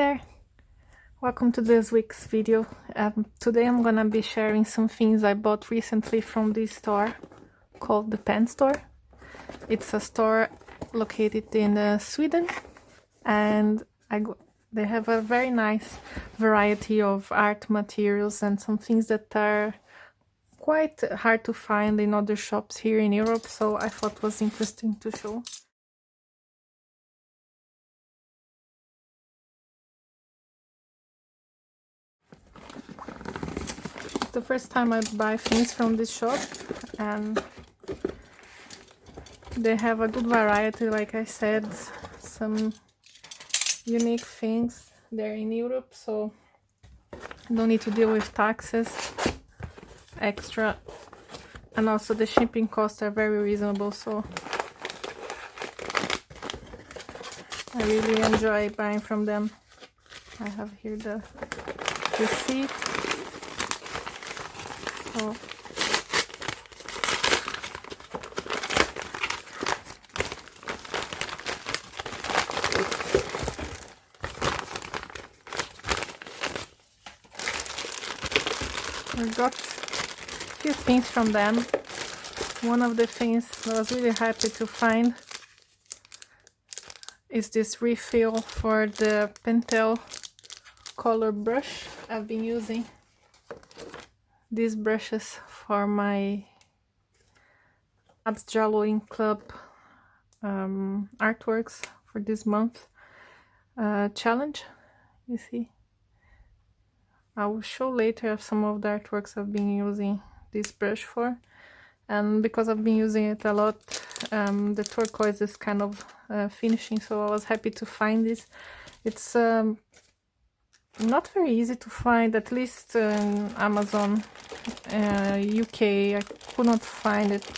there! Welcome to this week's video. Today I'm gonna be sharing some things I bought recently from this store called the Pen Store. It's a store located in Sweden, and they have a very nice variety of art materials and some things that are quite hard to find in other shops here in Europe, so I thought it was interesting to show. It's the first time I buy things from this shop, and they have a good variety, like I said, some unique things. They're in Europe, so you don't need to deal with taxes extra, and also the shipping costs are very reasonable, so I really enjoy buying from them. I have here the receipt. So I got a few things from them. One of the things I was really happy to find is this refill for the Pentel color brush. I've been using these brushes for my Amsterdam Club artworks for this month challenge. You see, I will show later some of the artworks I've been using this brush for, and because I've been using it a lot, the turquoise is kind of finishing, so I was happy to find this. It's not very easy to find, at least in Amazon UK I could not find it,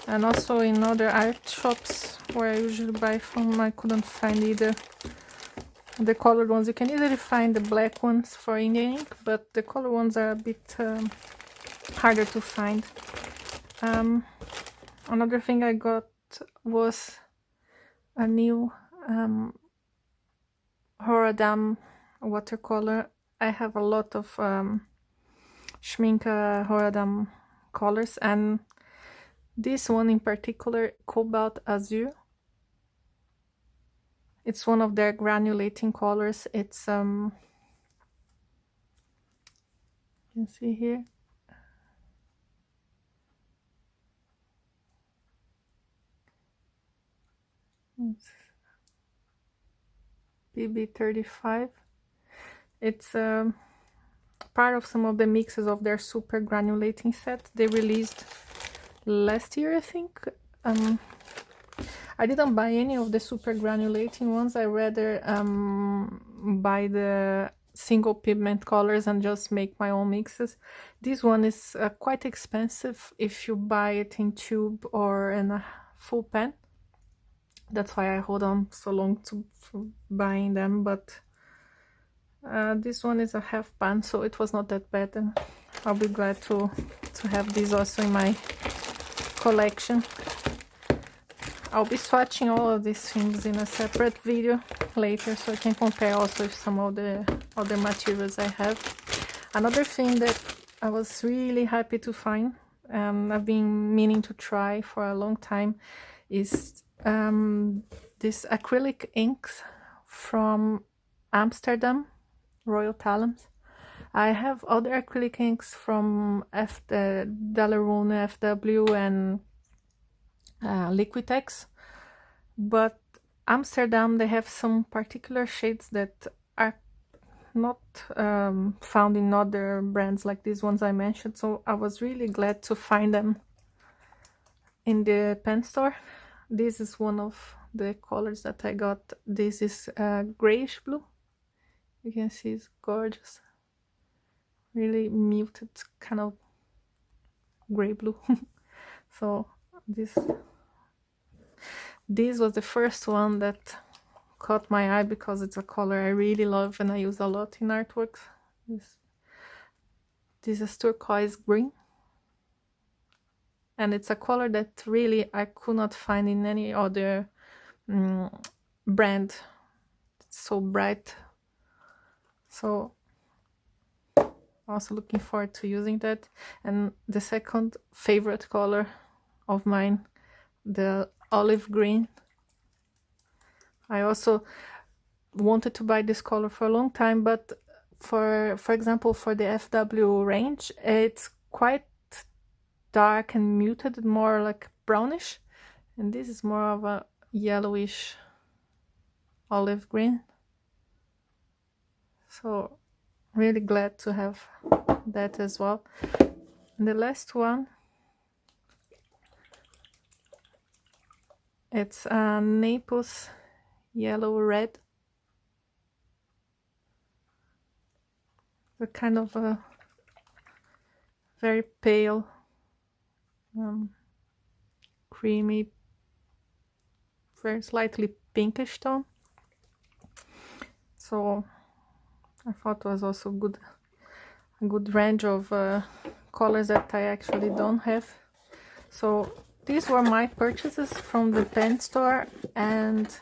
and also in other art shops where I usually buy from I couldn't find either the colored ones. You can easily find the black ones for Indian ink, but the colored ones are a bit harder to find. Another thing I got was a new Amsterdam watercolor. I have a lot of Schmincke Amsterdam colors, and this one in particular, Cobalt Azure. It's one of their granulating colors. It's you can see here. It's PB35. It's part of some of the mixes of their super granulating set they released last year, I think. I didn't buy any of the super granulating ones. I rather buy the single pigment colors and just make my own mixes. This one is quite expensive if you buy it in tube or in a full pen. That's why I hold on so long to buying them, but this one is a half pan, so it was not that bad, and I'll be glad to have this also in my collection. I'll be swatching all of these things in a separate video later, so I can compare also with some of the other materials I have. Another thing that I was really happy to find, I've been meaning to try for a long time, is this acrylic inks from Amsterdam Royal Talents. I have other acrylic inks from Dalerone, FW, and Liquitex, but Amsterdam, they have some particular shades that are not found in other brands like these ones I mentioned, so I was really glad to find them in the pen store. This is one of the colors that I got. This is grayish blue. You can see it's gorgeous, really muted kind of gray blue. So this was the first one that caught my eye because it's a color I really love and I use a lot in artworks. This is turquoise green, and it's a color that really I could not find in any other brand. It's so bright So also looking forward to using that. And the second favorite color of mine, the olive green. I also wanted to buy this color for a long time, but for example, for the FW range, it's quite dark and muted, more like brownish, and this is more of a yellowish olive green. So really glad to have that as well. And the last one, it's a Naples yellow red, a kind of a very pale creamy, very slightly pinkish tone. So I thought it was also a good range of colors that I actually don't have. So these were my purchases from the pen store, and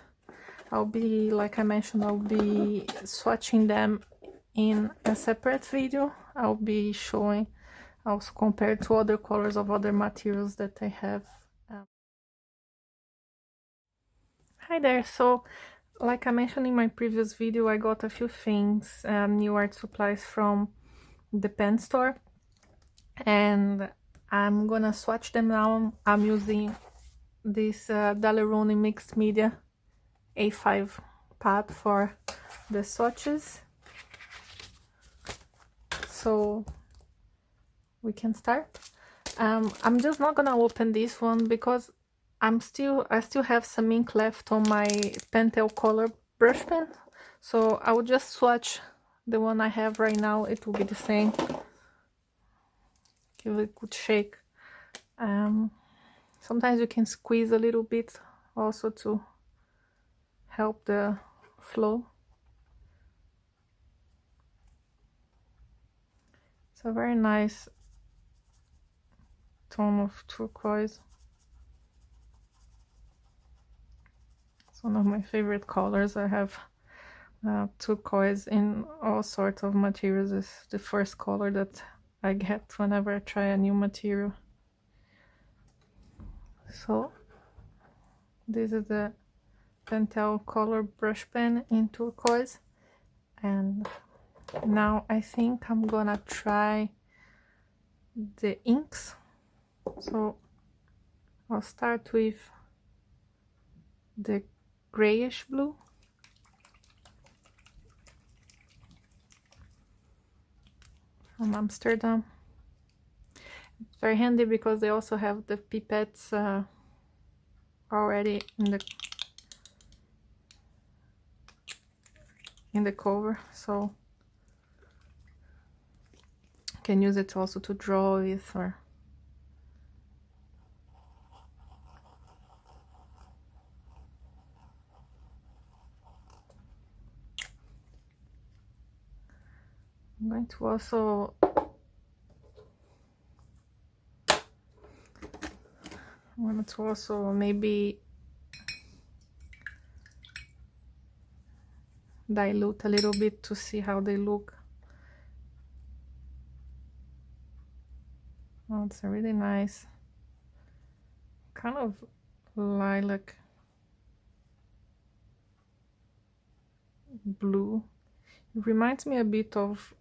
I'll be, like I mentioned, I'll be swatching them in a separate video. I'll be showing also compared to other colors of other materials that I have. Hi there. So like I mentioned in my previous video, I got a few things, new art supplies from the pen store, and I'm gonna swatch them now. I'm using this Daleroni mixed media A5 pad for the swatches, so we can start. I'm just not gonna open this one because I still have some ink left on my Pentel color brush pen, so I will just swatch the one I have right now. It will be the same. Give it a good shake. Sometimes you can squeeze a little bit also to help the flow. It's a very nice tone of turquoise. It's one of my favorite colors. I have turquoise in all sorts of materials. It's the first color that I get whenever I try a new material. So this is the Pentel color brush pen in turquoise, and now I think I'm gonna try the inks. So I'll start with the grayish blue. From Amsterdam. It's very handy because they also have the pipettes already in the cover, so you can use it also to draw with, or I'm going to also maybe dilute a little bit to see how they look. Oh, it's a really nice kind of lilac blue. It reminds me a bit of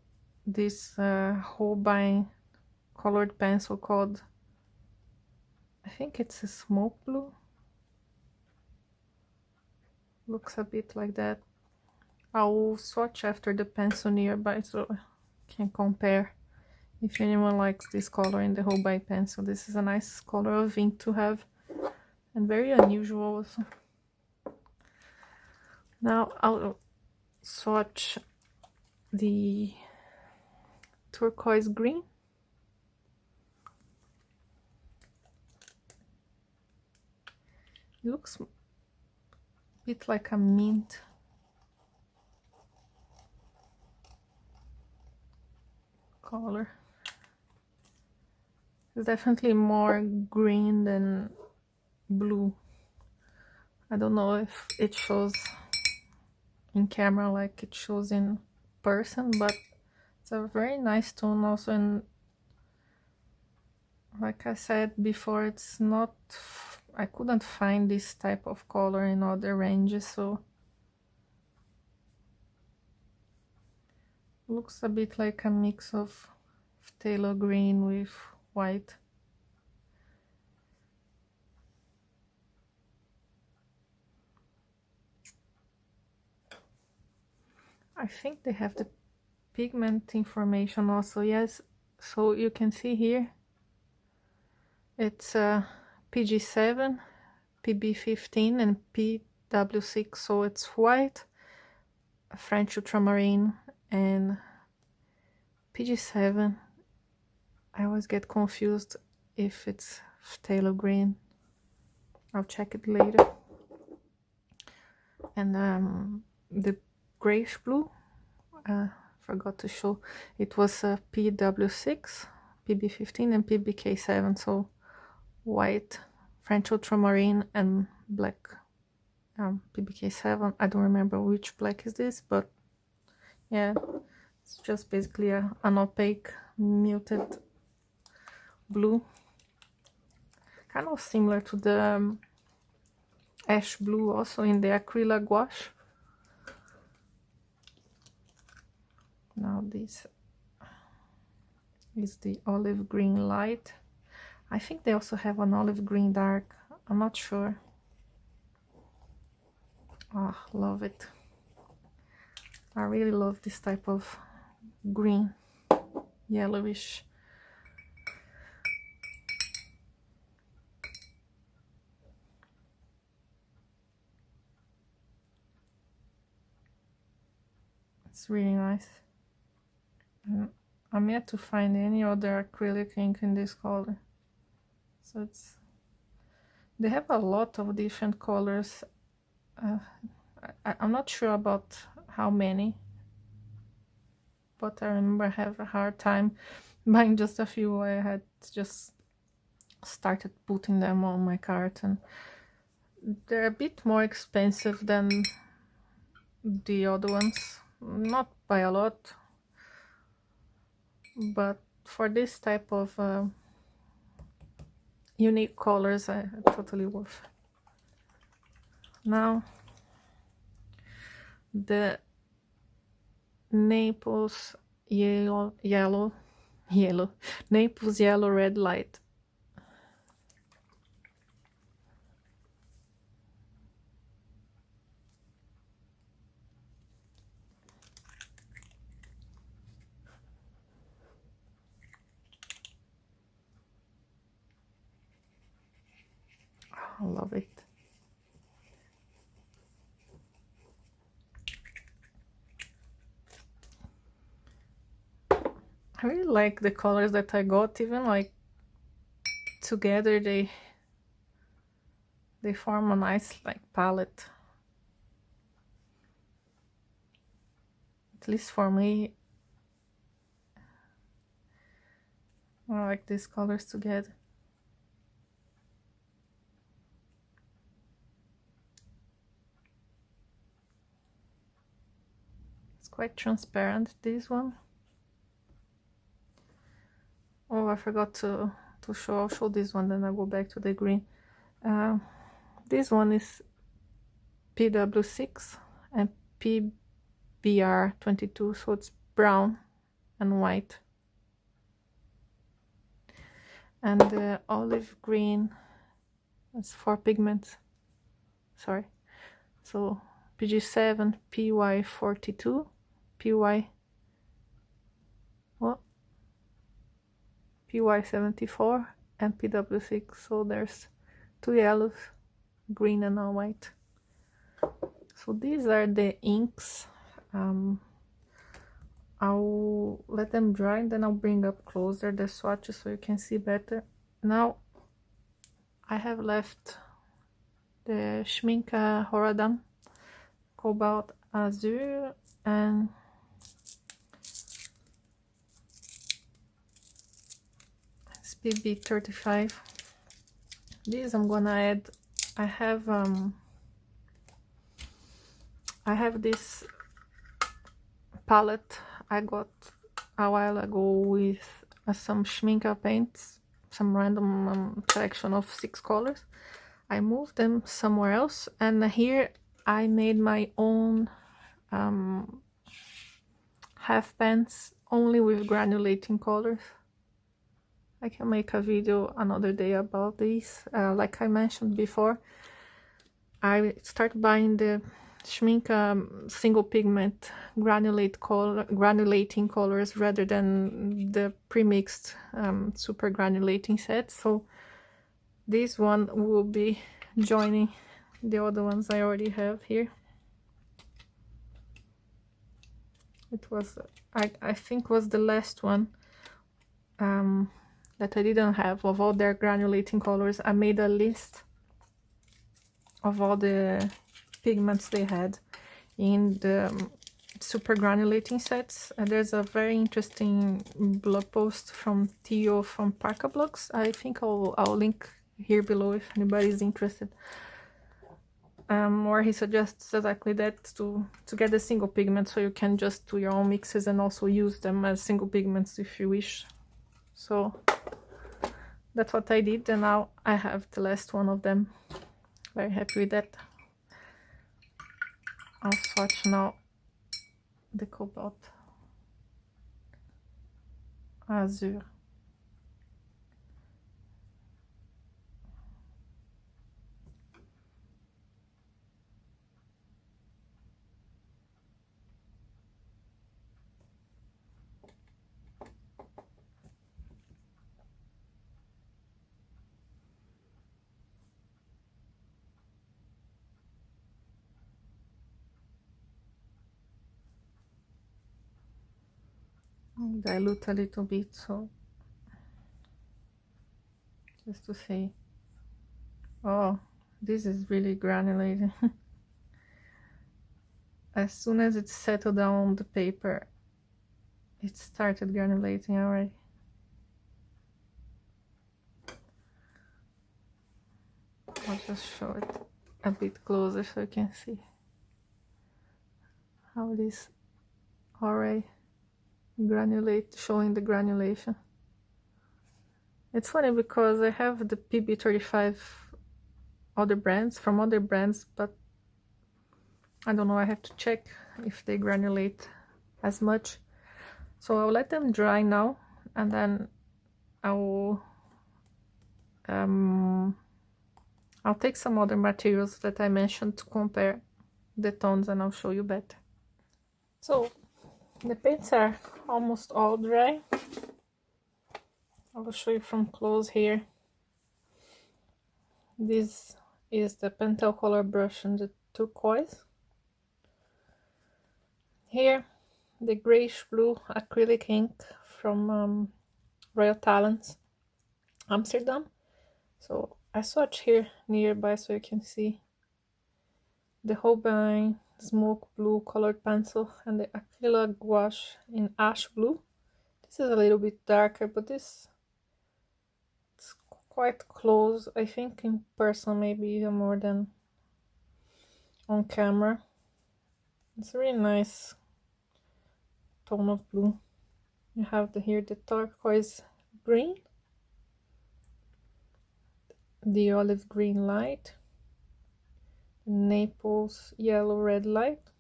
this Holbein colored pencil called, I think it's a smoke blue. Looks a bit like that. I'll swatch after the pencil nearby so I can compare if anyone likes this color in the Holbein pencil. This is a nice color of ink to have, and very unusual also. Now I'll swatch the turquoise green. It looks a bit like a mint color. It's definitely more green than blue. I don't know if it shows in camera like it shows in person, but it's a very nice tone also, and like I said before, it's not, I couldn't find this type of color in other ranges, so looks a bit like a mix of phthalo green with white. I think they have the pigment information also, yes. So you can see here it's PG7, PB15 and PW6, so it's white, French ultramarine and PG7. I always get confused if it's phthalo green. I'll check it later. And the grayish blue, forgot to show, it was PW6, PB15 and PBK7, so white, French ultramarine and black, PBK7. I don't remember which black is this, but yeah, it's just basically an opaque muted blue, kind of similar to the ash blue also in the acrylic gouache. Now this is the olive green light. I think they also have an olive green dark, I'm not sure. Oh, love it. I really love this type of green, yellowish. It's really nice. And I'm yet to find any other acrylic ink in this color. So it's, they have a lot of different colors. I'm not sure about how many, but I remember I have a hard time buying just a few. I had just started putting them on my cart, and they're a bit more expensive than the other ones, not by a lot, but for this type of unique colors, I totally worth it. Now the Naples yellow Naples yellow red light. I love it. I really like the colors that I got, even like together they form a nice like palette. At least for me, I like these colors together. It's quite transparent, this one. Oh, I forgot to show. I'll show this one, then I'll go back to the green. This one is PW6 and PBR22, so it's brown and white. And the olive green, that's 4 pigments, sorry. So PG7, PY42, PY74 and PW6. So there's 2 yellows, green and a white. So these are the inks. I'll let them dry and then I'll bring up closer the swatches so you can see better. Now I have left the Schmincke Cobalt Azure and SPB35. These I'm gonna add. I have this palette I got a while ago with some Schmincke paints, some random collection of 6 colors. I moved them somewhere else, and here I made my own half pants only with granulating colors. I can make a video another day about these. Like I mentioned before, I started buying the Schmincke single pigment granulating colors rather than the pre-mixed super granulating set. So this one will be joining the other ones I already have here. It was, I think was the last one that I didn't have of all their granulating colors. I made a list of all the pigments they had in the super granulating sets. There's a very interesting blog post from Teoh from Parka blogs. I think I'll link here below if anybody's interested. Or he suggests exactly that, to get the single pigment so you can just do your own mixes and also use them as single pigments if you wish. So that's what I did, and now I have the last one of them. Very happy with that. I'll swatch now the Cobalt Azure. Dilute a little bit, so just to see. Oh, this is really granulated. As soon as it settled down on the paper, it started granulating already. I'll just show it a bit closer so you can see how it is already showing the granulation. It's funny because I have the PB35 other brands from other brands, but I don't know, I have to check if they granulate as much. So I'll let them dry now, and then I'll take some other materials that I mentioned to compare the tones, and I'll show you better. So the paints are almost all dry. I will show you from close here. This is the Pentel color brush and the turquoise. Here, the grayish blue acrylic ink from Royal Talents, Amsterdam. So I swatch here nearby so you can see the Holbein smoke blue colored pencil and the acrylic gouache in ash blue. This is a little bit darker, but it's quite close. I think in person maybe even more than on camera. It's a really nice tone of blue. You have here the turquoise green, the olive green light, Naples yellow red light,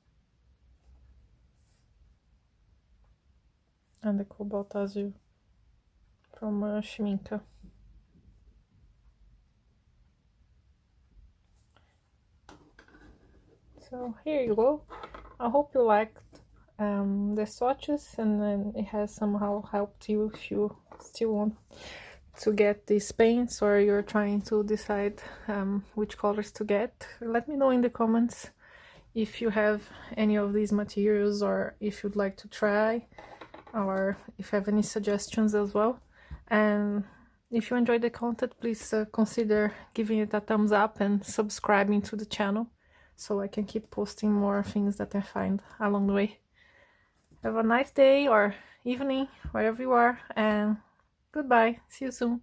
and the Cobalt Azure from Schmincke. So here you go. I hope you liked the swatches, and then it has somehow helped you if you still want to get these paints or you're trying to decide which colors to get. Let me know in the comments if you have any of these materials, or if you'd like to try, or if you have any suggestions as well. And if you enjoyed the content, please consider giving it a thumbs up and subscribing to the channel so I can keep posting more things that I find along the way. Have a nice day or evening wherever you are, and goodbye. See you soon.